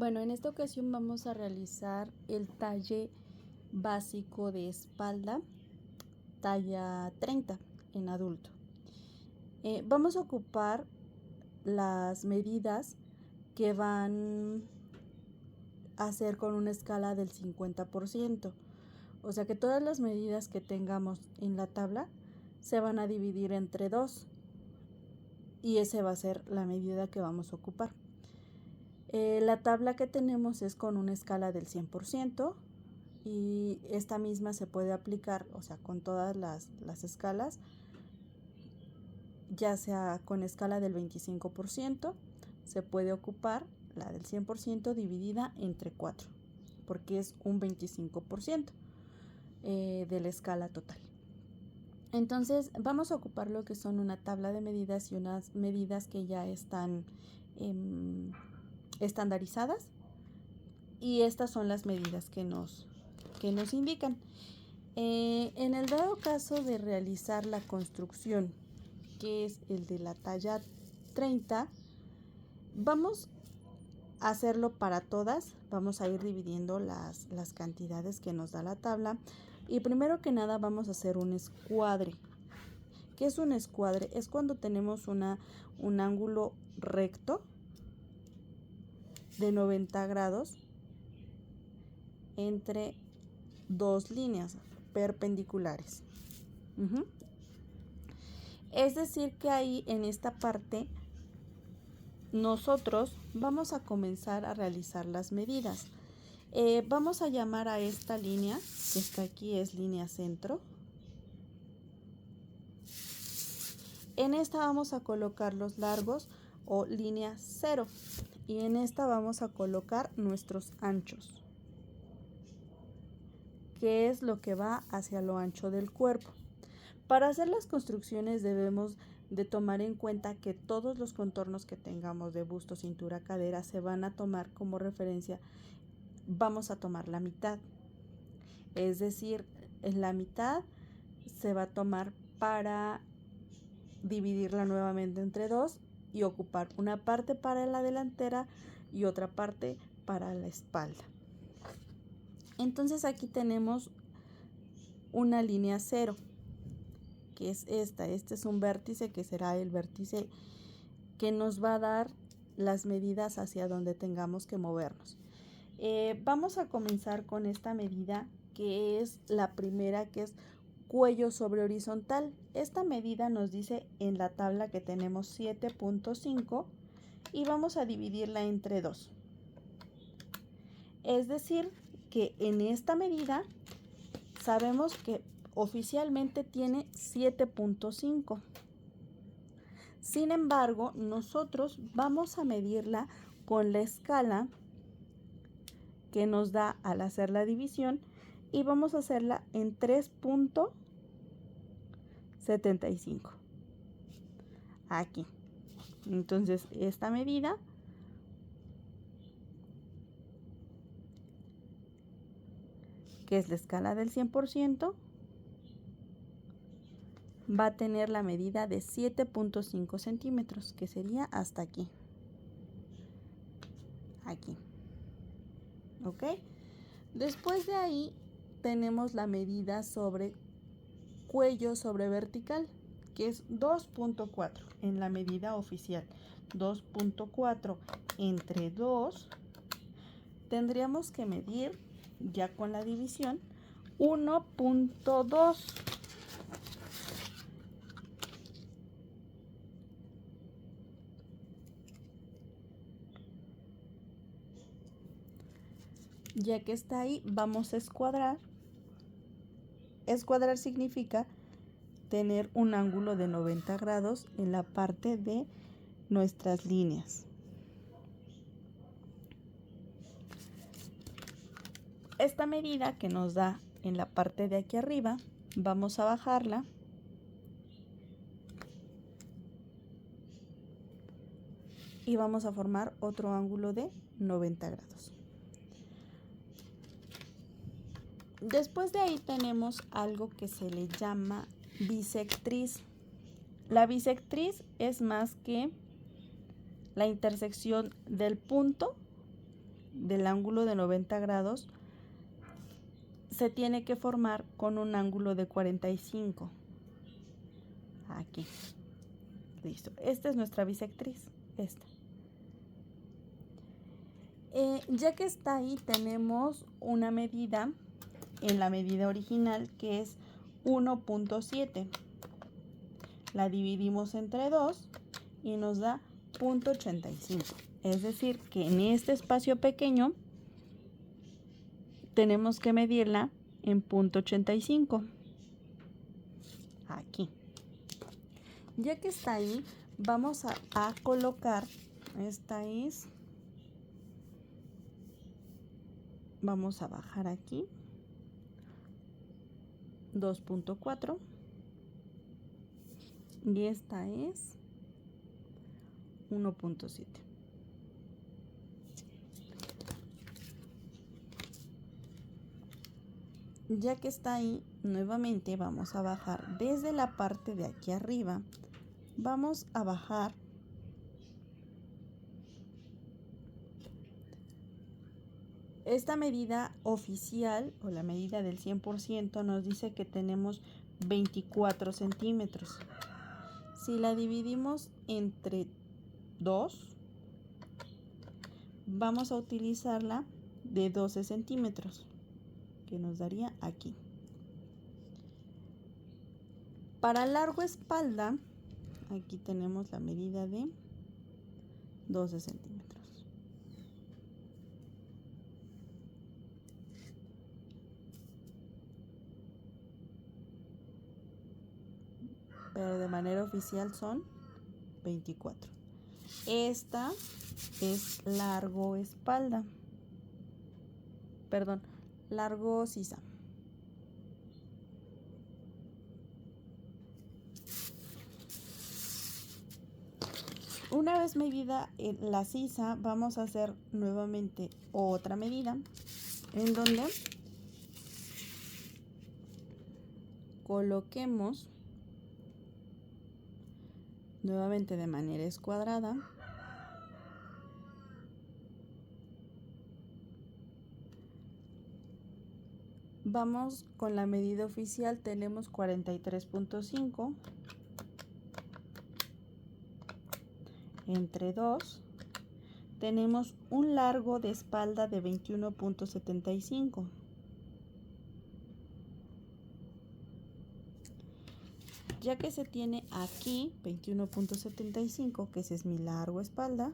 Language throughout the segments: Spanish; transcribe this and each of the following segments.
Bueno, en esta ocasión vamos a realizar el talle básico de espalda, talla 30 en adulto. Vamos a ocupar las medidas que van a ser con una escala del 50%. O sea que todas las medidas que tengamos en la tabla se van a dividir entre 2 y esa va a ser la medida que vamos a ocupar. La tabla que tenemos es con una escala del 100% y esta misma se puede aplicar, o sea, con todas las escalas, ya sea con escala del 25%, se puede ocupar la del 100% dividida entre 4, porque es un 25% de la escala total. Entonces vamos a ocupar lo que son una tabla de medidas y unas medidas que ya están estandarizadas, y estas son las medidas que nos indican. En el dado caso de realizar la construcción, que es el de la talla 30, vamos a hacerlo para todas. Vamos a ir dividiendo las cantidades que nos da la tabla, y primero que nada vamos a hacer un escuadre. ¿Qué es un escuadre? Es cuando tenemos un ángulo recto de 90 grados entre dos líneas perpendiculares. Es decir que ahí en esta parte nosotros vamos a comenzar a realizar las medidas. Vamos a llamar a esta línea que está aquí, es línea centro. En esta vamos a colocar los largos o línea 0, y en esta vamos a colocar nuestros anchos, que es lo que va hacia lo ancho del cuerpo. Para hacer las construcciones debemos de tomar en cuenta que todos los contornos que tengamos de busto, cintura, cadera se van a tomar como referencia. Vamos a tomar la mitad, es decir, en la mitad se va a tomar para dividirla nuevamente entre 2 y ocupar una parte para la delantera y otra parte para la espalda. Entonces aquí tenemos una línea 0, que es esta. Este es un vértice que será el vértice que nos va a dar las medidas hacia donde tengamos que movernos. Vamos a comenzar con esta medida, que es la primera, que es cuello sobre horizontal. Esta medida nos dice en la tabla que tenemos 7.5 y vamos a dividirla entre 2. Es decir, que en esta medida sabemos que oficialmente tiene 7.5. Sin embargo, nosotros vamos a medirla con la escala que nos da al hacer la división y vamos a hacerla en 3.75. Aquí. Entonces, esta medida que es la escala del 100%, va a tener la medida de 7.5 centímetros, que sería hasta aquí. Aquí. ¿Ok? Después de ahí tenemos la medida sobre cuello sobre vertical, que es 2.4 en la medida oficial. 2.4 entre 2, tendríamos que medir ya con la división 1.2. Ya que está ahí, vamos a escuadrar. Escuadrar significa tener un ángulo de 90 grados en la parte de nuestras líneas. Esta medida que nos da en la parte de aquí arriba, vamos a bajarla y vamos a formar otro ángulo de 90 grados. Después de ahí tenemos algo que se le llama bisectriz. La bisectriz es más que la intersección del punto del ángulo de 90 grados se tiene que formar con un ángulo de 45. Aquí. Listo. Esta es nuestra bisectriz. Esta. Ya que está ahí, tenemos una medida en la medida original que es 1.7. La dividimos entre 2 y nos da 0.85. Es decir, que en este espacio pequeño tenemos que medirla en 0.85. Aquí. Ya que está ahí, vamos a colocar, esta es, vamos a bajar aquí, 2.4 y esta es 1.7. Ya que está ahí, nuevamente vamos a bajar desde la parte de aquí arriba. Vamos a bajar esta medida oficial o la medida del 100% nos dice que tenemos 24 centímetros. Si la dividimos entre 2, vamos a utilizarla de 12 centímetros, que nos daría aquí. Para largo espalda, aquí tenemos la medida de 12 centímetros. Pero de manera oficial son 24. Esta es largo espalda. Perdón, largo sisa. Una vez medida la sisa, vamos a hacer nuevamente otra medida en donde coloquemos nuevamente de manera escuadrada vamos con la medida oficial, tenemos 43.5 entre 2, tenemos un largo de espalda de 21.75. Ya que se tiene aquí 21.75, que ese es mi largo espalda,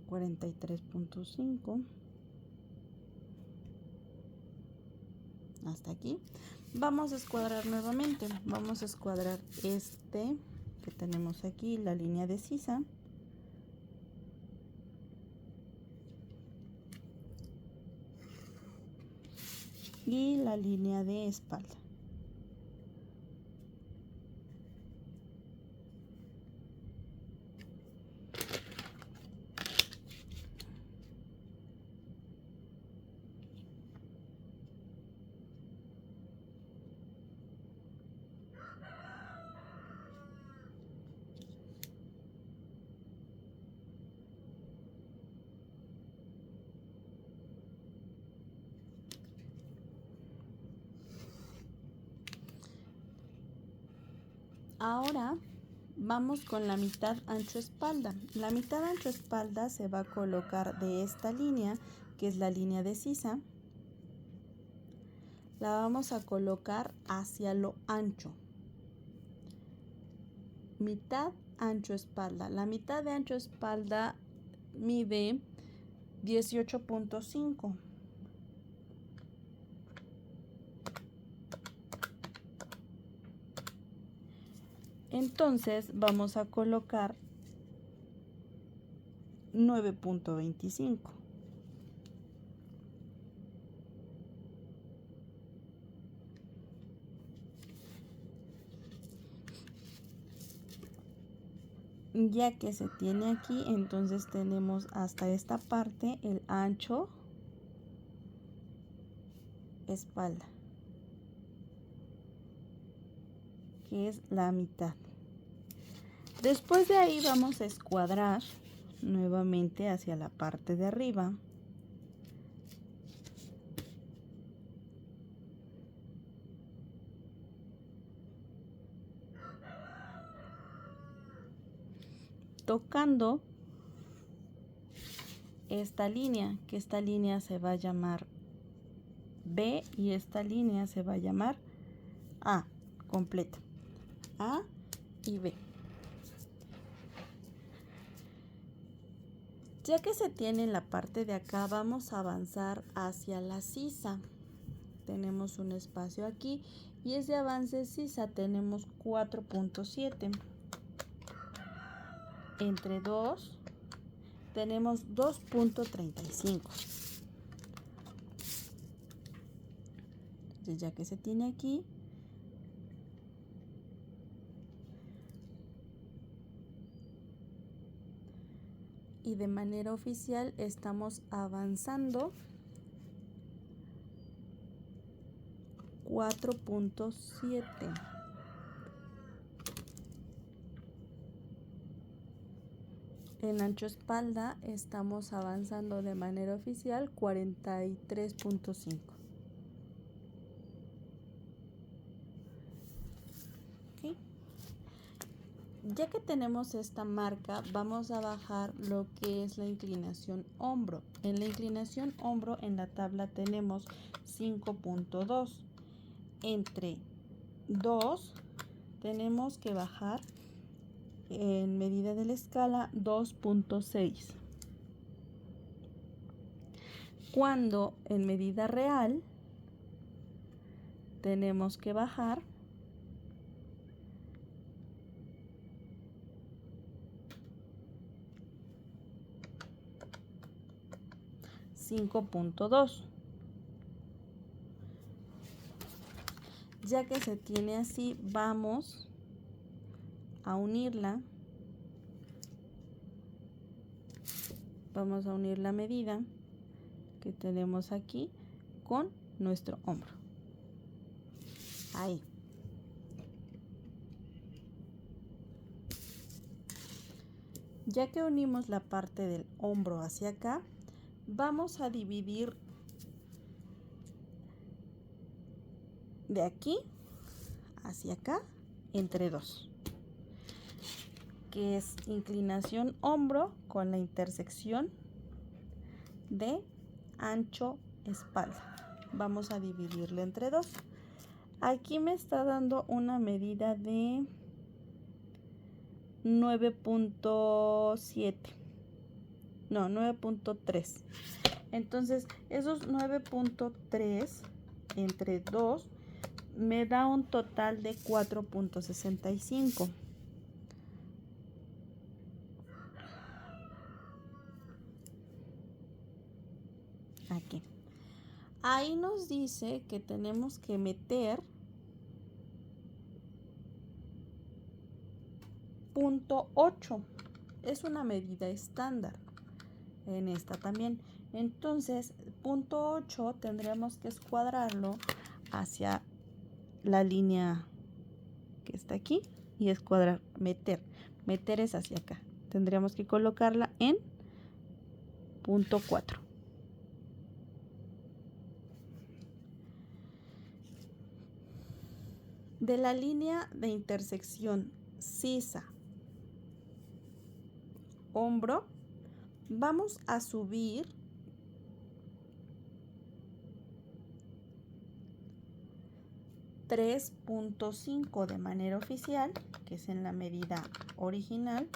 (43.5) hasta aquí. Vamos a escuadrar nuevamente. Vamos a escuadrar este que tenemos aquí, la línea de sisa. Y la línea de espalda. Ahora vamos con la mitad ancho espalda. La mitad ancho espalda se va a colocar de esta línea, que es la línea de sisa. La vamos a colocar hacia lo ancho. Mitad ancho espalda. La mitad de ancho espalda mide 18.5. Entonces vamos a colocar 9.25. Ya que se tiene aquí, entonces tenemos hasta esta parte el ancho espalda, que es la mitad. Después de ahí vamos a escuadrar nuevamente hacia la parte de arriba. Tocando esta línea, que esta línea se va a llamar B y esta línea se va a llamar A, completa. A y B. Ya que se tiene en la parte de acá, vamos a avanzar hacia la sisa. Tenemos un espacio aquí y ese avance sisa tenemos 4.7. Entre 2 tenemos 2.35. Entonces, ya que se tiene aquí, y de manera oficial estamos avanzando 4.7. En ancho espalda estamos avanzando de manera oficial 43.5. ¿Okay? Ya que tenemos esta marca, vamos a bajar lo que es la inclinación hombro. En la inclinación hombro en la tabla tenemos 5.2. Entre 2 tenemos que bajar en medida de la escala 2.6. Cuando en medida real tenemos que bajar 5.2. Ya que se tiene así, vamos a unirla. Vamos a unir la medida que tenemos aquí con nuestro hombro. Ahí. Ya que unimos la parte del hombro hacia acá, vamos a dividir de aquí hacia acá entre 2, que es inclinación hombro con la intersección de ancho espalda. Vamos a dividirlo entre 2. Aquí me está dando una medida de 9.7. No, 9.3. Entonces, esos 9.3 entre 2 me da un total de 4.65. Aquí. Ahí nos dice que tenemos que meter 0.8. Es una medida estándar en esta también. Entonces, 0.8 tendremos que escuadrarlo hacia la línea que está aquí y escuadrar, meter es hacia acá. Tendríamos que colocarla en 0.4. De la línea de intersección sisa hombro, vamos a subir 3.5 de manera oficial, que es en la medida original,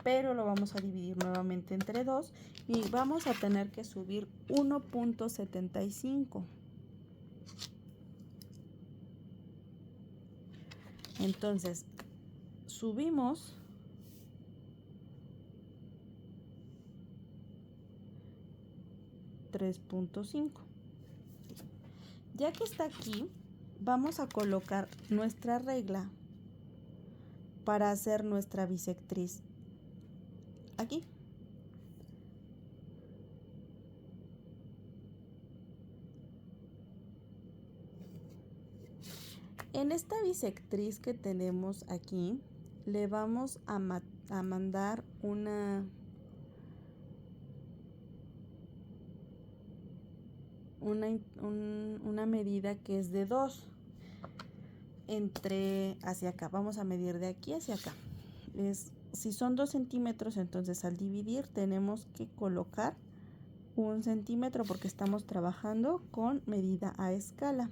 pero lo vamos a dividir nuevamente entre 2 y vamos a tener que subir 1.75. Entonces, subimos 3.5. Ya que está aquí, vamos a colocar nuestra regla para hacer nuestra bisectriz aquí. En esta bisectriz que tenemos aquí, le vamos a mandar una medida que es de 2 hacia acá. Vamos a medir de aquí hacia acá. Si son 2 centímetros, entonces al dividir tenemos que colocar 1 centímetro porque estamos trabajando con medida a escala.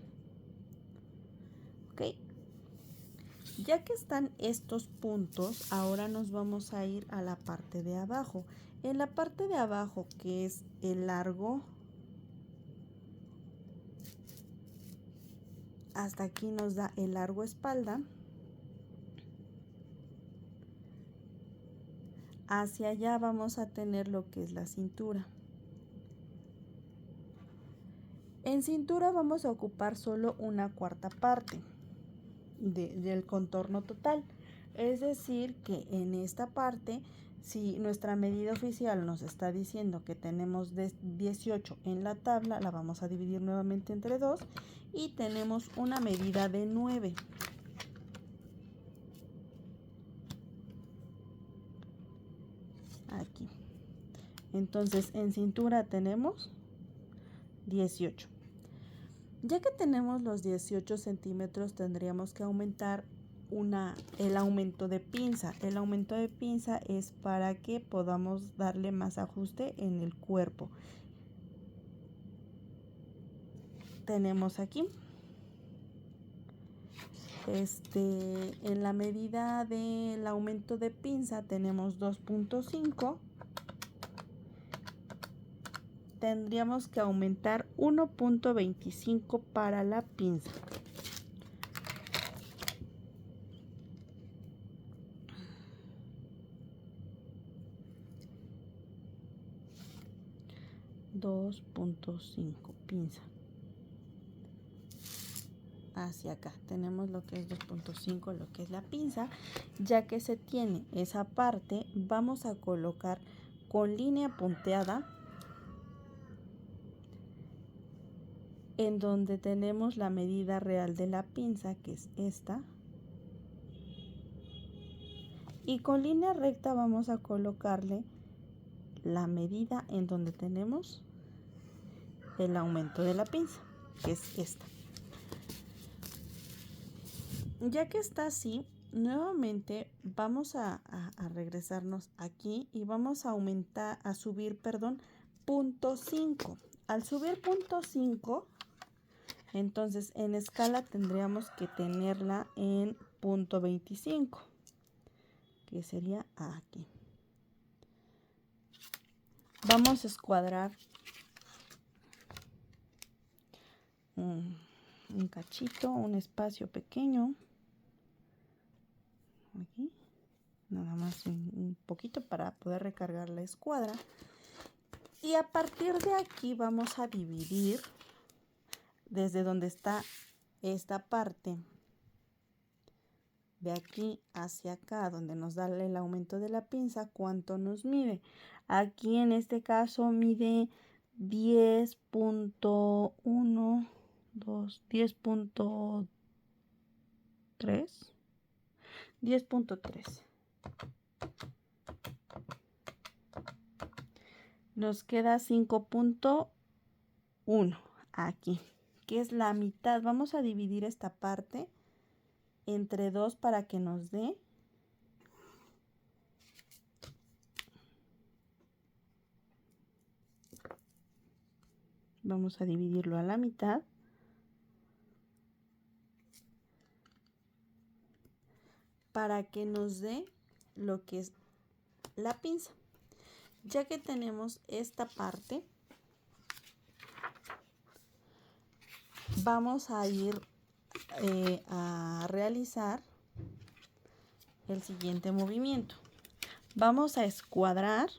¿Ok? Ya que están estos puntos, ahora nos vamos a ir a la parte de abajo. En la parte de abajo, que es el largo, hasta aquí nos da el largo espalda. Hacia allá vamos a tener lo que es la cintura. En cintura vamos a ocupar solo 1/4 parte del contorno total. Es decir, que en esta parte, si nuestra medida oficial nos está diciendo que tenemos 18 en la tabla, la vamos a dividir nuevamente entre 2 y tenemos una medida de 9. Aquí. Entonces, en cintura tenemos 18. Ya que tenemos los 18 centímetros, tendríamos que aumentar el aumento de pinza. El aumento de pinza es para que podamos darle más ajuste en el cuerpo. Tenemos aquí. En la medida del aumento de pinza tenemos 2.5. Tendríamos que aumentar 1.25 para la pinza. .5 pinza. Hacia acá tenemos lo que es 2.5, lo que es la pinza. Ya que se tiene esa parte, vamos a colocar con línea punteada en donde tenemos la medida real de la pinza, que es esta, y con línea recta vamos a colocarle la medida en donde tenemos el aumento de la pinza, que es esta. Ya que está así, nuevamente vamos a regresarnos aquí y vamos a subir 0.5. Al subir 0.5, entonces en escala tendríamos que tenerla en 0.25, que sería aquí. Vamos a escuadrar un cachito, un espacio pequeño. Aquí, nada más un poquito para poder recargar la escuadra. Y a partir de aquí vamos a dividir desde donde está esta parte, de aquí hacia acá, donde nos da el aumento de la pinza, cuánto nos mide. Aquí en este caso mide 10.1, 10.3. 10.3. Nos queda 5.1 aquí, que es la mitad. Vamos a dividir esta parte entre 2 para que nos dé vamos a dividirlo a la mitad para que nos dé lo que es la pinza. Ya que tenemos esta parte, vamos a ir a realizar el siguiente movimiento. Vamos a escuadrar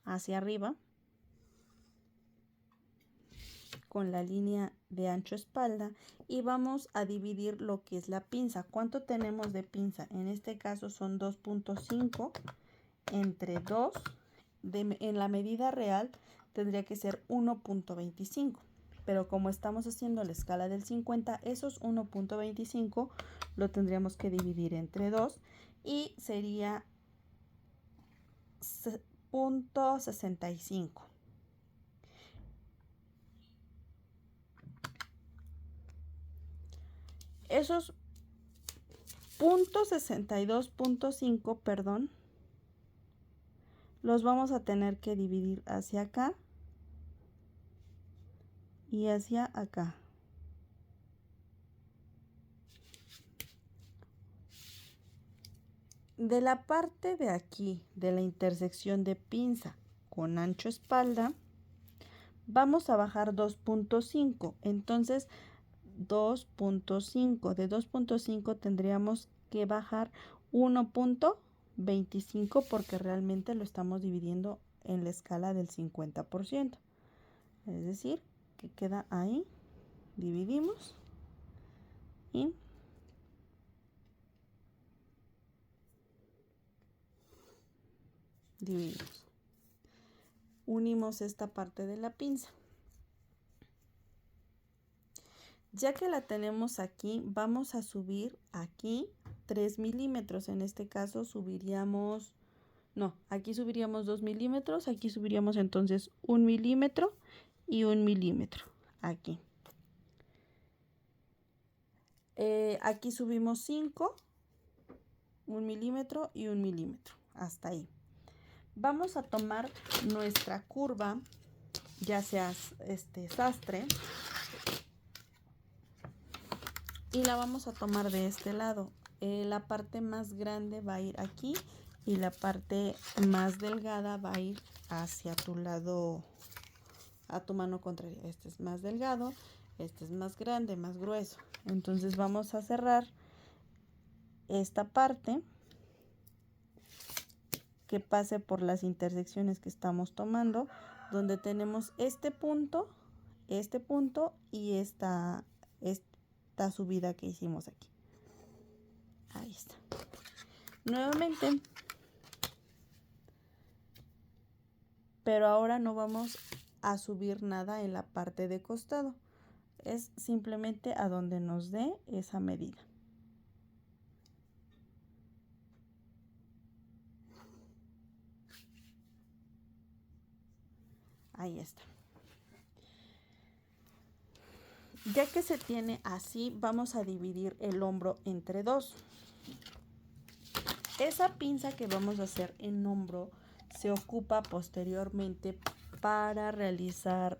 hacia arriba con la línea de ancho espalda y vamos a dividir lo que es la pinza. ¿Cuánto tenemos de pinza? En este caso son 2.5 entre 2. En la medida real tendría que ser 1.25. Pero como estamos haciendo la escala del 50, esos 1.25 lo tendríamos que dividir entre 2 y sería 0.65. Esos 0.62.5, perdón, los vamos a tener que dividir hacia acá y hacia acá. De la parte de aquí, de la intersección de pinza con ancho espalda, vamos a bajar 2.5. Entonces, 2.5. De 2.5 tendríamos que bajar 1.25 porque realmente lo estamos dividiendo en la escala del 50%. Es decir, que queda ahí. Dividimos y dividimos. Unimos esta parte de la pinza. Ya que la tenemos aquí, vamos a subir aquí 3 milímetros. En este caso subiríamos, no, aquí subiríamos 2 milímetros, aquí subiríamos entonces 1 milímetro y 1 milímetro. Aquí. Aquí subimos 5, 1 milímetro y 1 milímetro. Hasta ahí. Vamos a tomar nuestra curva, ya sea sastre, y la vamos a tomar de este lado. La parte más grande va a ir aquí y la parte más delgada va a ir hacia tu lado, a tu mano contraria. Este es más delgado, este es más grande, más grueso. Entonces vamos a cerrar esta parte que pase por las intersecciones que estamos tomando, donde tenemos este punto y esta subida que hicimos aquí. Ahí está. Nuevamente, pero ahora no vamos a subir nada en la parte de costado. Es simplemente a donde nos dé esa medida. Ahí está. Ya que se tiene así, vamos a dividir el hombro entre 2. Esa pinza que vamos a hacer en hombro se ocupa posteriormente para realizar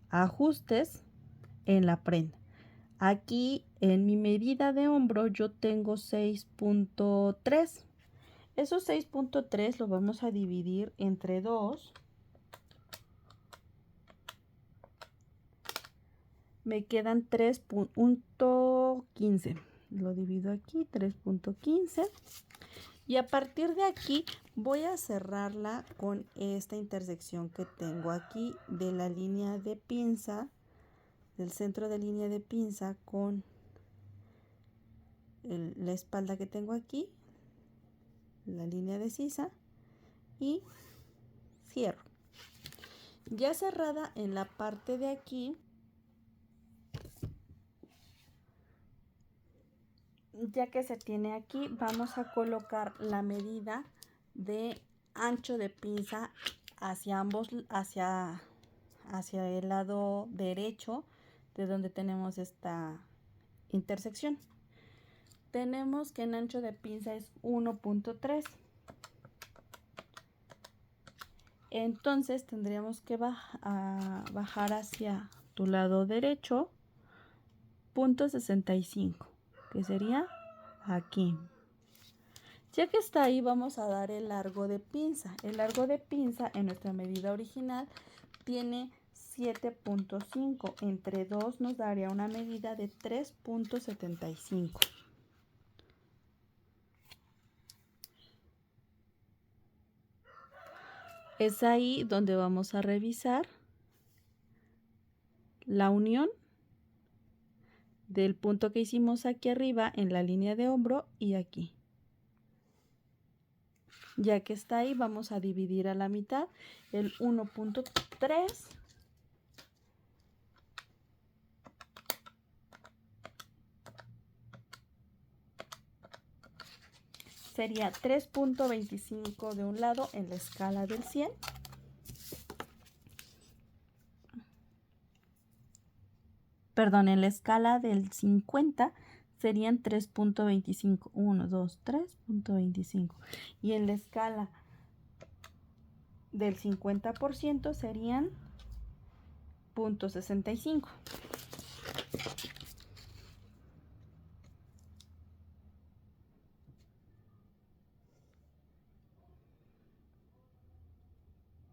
ajustes en la prenda. Aquí en mi medida de hombro yo tengo 6.3. Esos 6.3 lo vamos a dividir entre 2. Me quedan 3.15. Lo divido aquí, 3.15. Y a partir de aquí voy a cerrarla con esta intersección que tengo aquí de la línea de pinza, del centro de línea de pinza con la espalda que tengo aquí, la línea de sisa y cierro. Ya cerrada en la parte de aquí, ya que se tiene aquí, vamos a colocar la medida de ancho de pinza hacia hacia el lado derecho de donde tenemos esta intersección. Tenemos que en ancho de pinza es 1.3. Entonces tendríamos que bajar hacia tu lado derecho 0.65, que sería aquí. Ya que está ahí, vamos a dar el largo de pinza. El largo de pinza en nuestra medida original tiene 7.5. Entre 2 nos daría una medida de 3.75. Es ahí donde vamos a revisar la unión del punto que hicimos aquí arriba en la línea de hombro y aquí. Ya que está ahí, vamos a dividir a la mitad el 1.3 sería 3.25 de un lado en la escala del 100. Perdón, en la escala del 50 serían 3.25. 1, 2, 3.25. Y en la escala del 50% serían 0.65.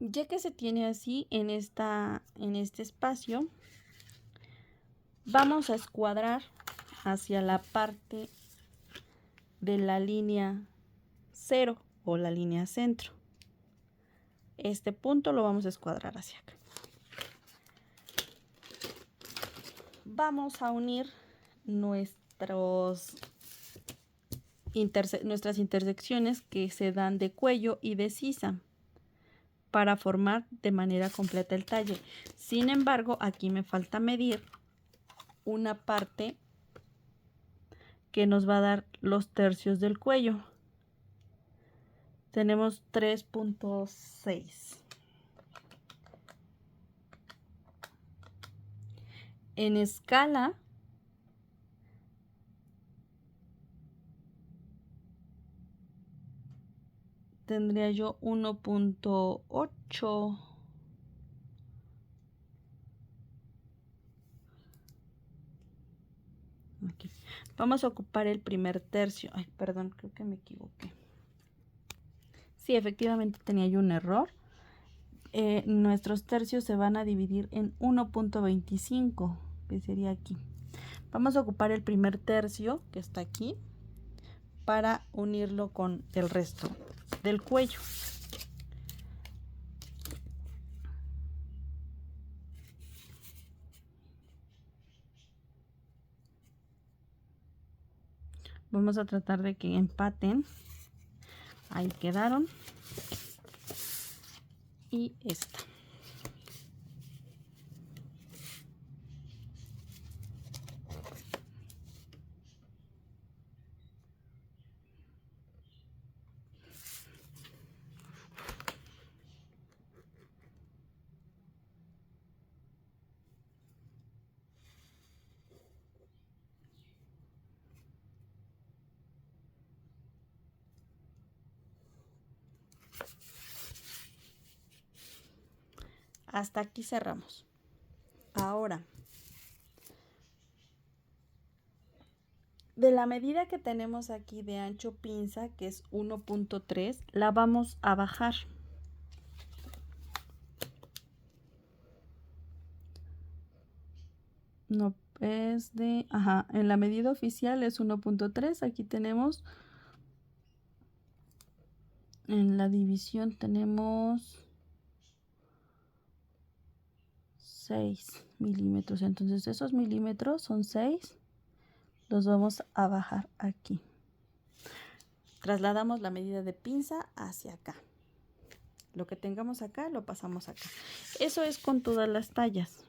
Ya que se tiene así en este espacio, vamos a escuadrar hacia la parte de la línea 0 o la línea centro. Este punto lo vamos a escuadrar hacia acá. Vamos a unir nuestras intersecciones que se dan de cuello y de sisa para formar de manera completa el talle. Sin embargo, aquí me falta medir una parte que nos va a dar los tercios del cuello. Tenemos 3.6. En escala tendría yo 1.8. Aquí. Vamos a ocupar el primer tercio. Ay, perdón, creo que me equivoqué. Sí, efectivamente tenía yo un error. Nuestros tercios se van a dividir en 1.25, que sería aquí. Vamos a ocupar el primer tercio, que está aquí, para unirlo con el resto del cuello. Vamos a tratar de que empaten. Ahí quedaron. Y esta. Hasta aquí cerramos. Ahora, de la medida que tenemos aquí de ancho pinza, que es 1.3, la vamos a bajar. No es de... Ajá, en la medida oficial es 1.3. Aquí tenemos... En la división tenemos 6 milímetros. Entonces esos milímetros son 6. Los vamos a bajar aquí. Trasladamos la medida de pinza hacia acá. Lo que tengamos acá lo pasamos acá. Eso es con todas las tallas.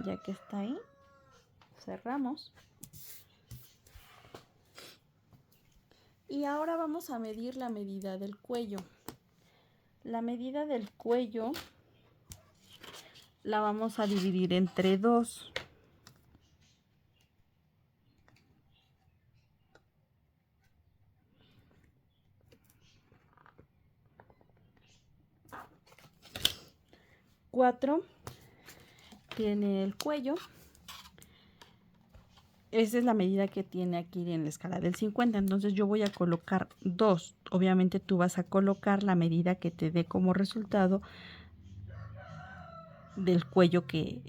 Ya que está ahí, cerramos. Y ahora vamos a medir la medida del cuello. La medida del cuello la vamos a dividir entre 2. Cuatro tiene el cuello. Esa es la medida que tiene aquí en la escala del 50. Entonces yo voy a colocar 2. Obviamente tú vas a colocar la medida que te dé como resultado del cuello que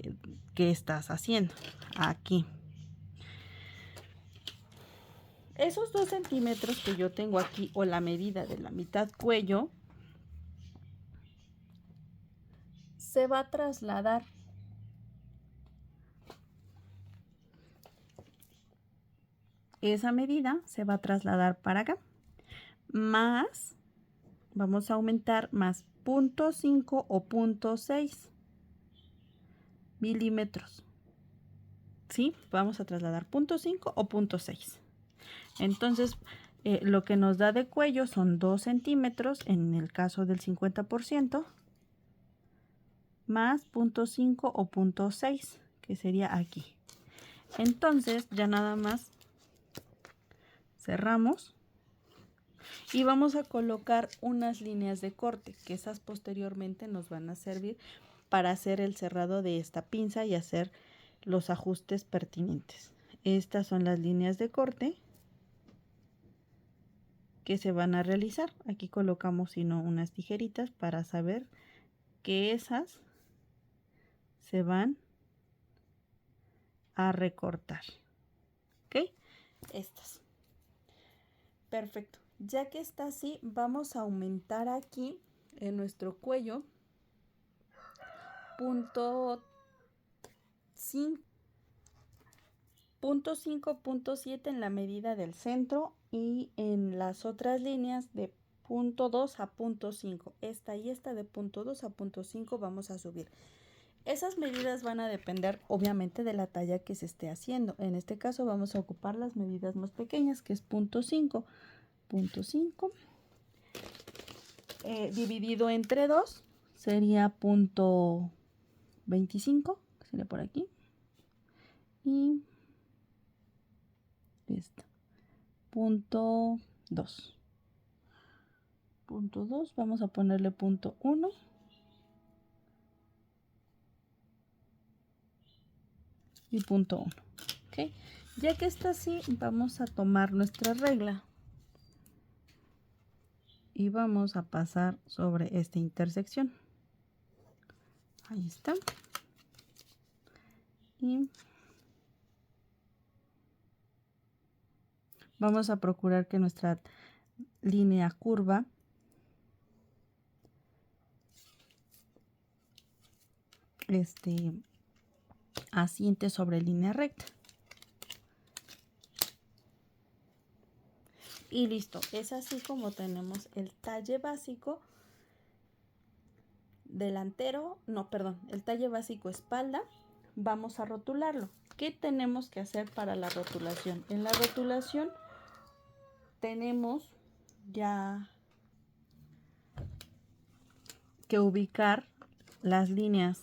estás haciendo aquí. esos 2 centímetros que yo tengo aquí, o la medida de la mitad cuello, se va a trasladar esa medida se va a trasladar para acá, más, vamos a aumentar más 0.5 o 0.6 milímetros. ¿Sí? Vamos a trasladar 0.5 o 0.6. Entonces, lo que nos da de cuello son 2 centímetros en el caso del 50%, más 0.5 o 0.6, que sería aquí. Entonces, ya nada más cerramos y vamos a colocar unas líneas de corte, que esas posteriormente nos van a servir para hacer el cerrado de esta pinza y hacer los ajustes pertinentes. Estas son las líneas de corte que se van a realizar. Aquí colocamos unas tijeritas para saber que esas se van a recortar. ¿Ok? Estas. Perfecto. Ya que está así, vamos a aumentar aquí en nuestro cuello 0.5, 0.7 en la medida del centro y en las otras líneas de 0.2 a 0.5. Esta y esta de 0.2 a 0.5 vamos a subir. Esas medidas van a depender obviamente de la talla que se esté haciendo. En este caso vamos a ocupar las medidas más pequeñas, que es 0.5. 0.5 dividido entre 2 sería 0.25, que sería por aquí. Y esta, 0.2. 0.2, vamos a ponerle 0.1. Y 0.1. ¿Okay? Ya que está así, vamos a tomar nuestra regla y vamos a pasar sobre esta intersección. Ahí está. Y vamos a procurar que nuestra línea curva asiente sobre línea recta. Y listo, es así como tenemos el talle básico delantero, el talle básico espalda. Vamos a rotularlo. ¿Qué tenemos que hacer para la rotulación? En la rotulación tenemos ya que ubicar las líneas,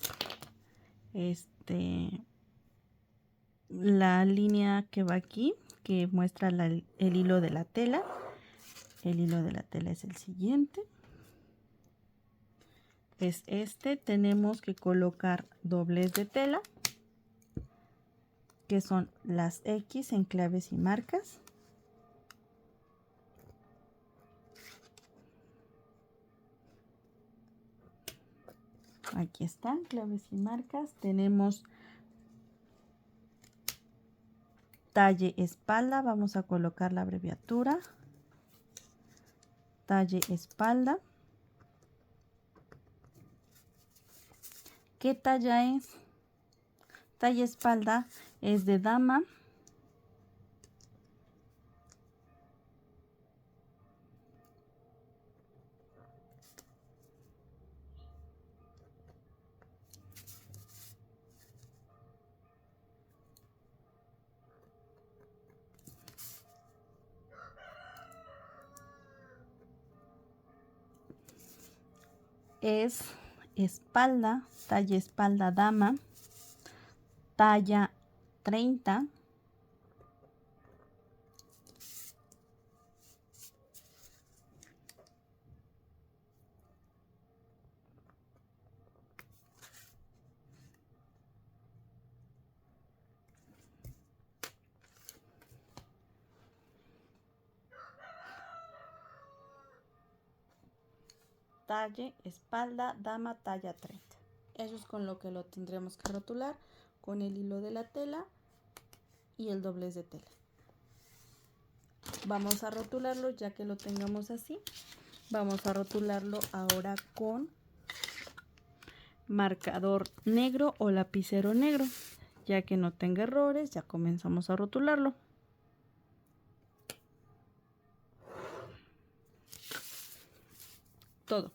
la línea que va aquí, que muestra el hilo de la tela. El hilo de la tela es el siguiente. Es tenemos que colocar doblez de tela, que son las X en claves y marcas. Aquí están, claves y marcas. Tenemos talle espalda, vamos a colocar la abreviatura. Talle espalda. ¿Qué talla es? Talle espalda es de dama. Es espalda, talla espalda dama, talla 30. Talle espalda dama talla 30. Eso es con lo que lo tendremos que rotular, con el hilo de la tela y el doblez de tela. Vamos a rotularlo ya que lo tengamos así. Vamos a rotularlo ahora con marcador negro o lapicero negro. Ya que no tenga errores, ya comenzamos a rotularlo. Todo.